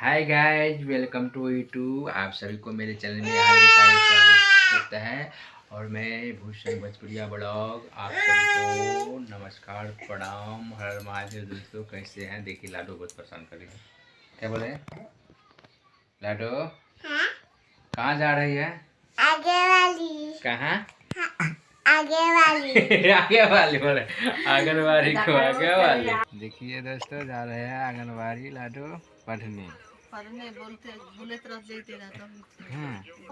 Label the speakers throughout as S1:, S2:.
S1: Hi guys, welcome to YouTube. आप सभी को मेरे चैनल में हार्दिक स्वागत करता है। और मैं भूषण भोजपुरिया ब्लॉग आप सभी को नमस्कार, प्रणाम, हर महादेव। दोस्तों कैसे हैं? देखिए लाडो बहुत परेशान कर रही है। क्या बोले लाडो? हाँ? कहाँ जा रही है? आगे वाली। कहाँ? आगे वाली। आगे वाली बोले, आंगनबाड़ी को आगे वाली। देखिए दोस्तों, जा रहे हैं आंगनबाड़ी लाडो पढ़ने।
S2: बोलते रहते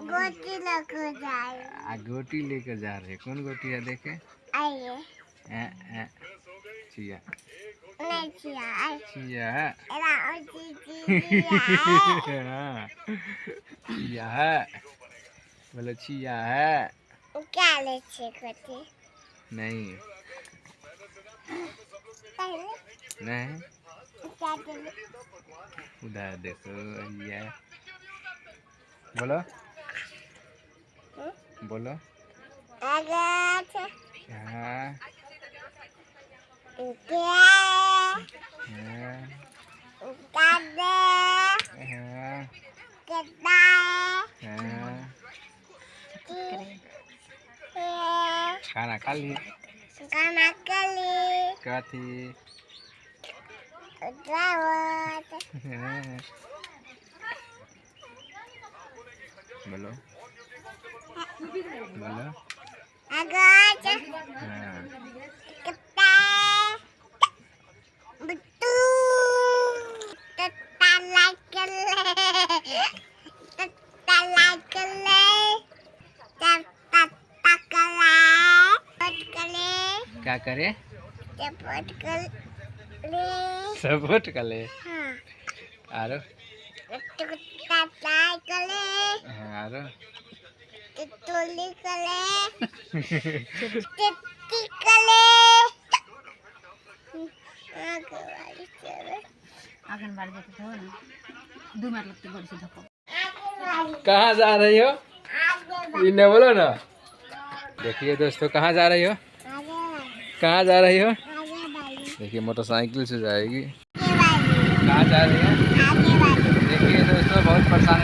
S1: गोटी लेकर जाए। गोटी लेकर जा रहे। कौन गोटी है देखे? आइए। चिया नहीं, चिया चिया चिया है। बोलो चिया है। क्या ले गोटी? नहीं नहीं, उधर देखो ये। बोलो बोलो। हाँ खाना खा ली? खाना खा ली। कथी? बोलो बोलो। क्या करे? सपोर्ट कर ले। आरो आरो
S2: आंगनबाड़ी जाते हो ना, 2 मिनट लगते बड़ी से धक्का।
S1: कहाँ जा रही हो? इन्हें बोलो ना। देखिए दोस्तों, कहाँ जा रही हो? कहाँ जा रही हो? देखिए मोटरसाइकिल से जाएगी। कहाँ जा रही है? देखिए दोस्तों, बहुत परेशान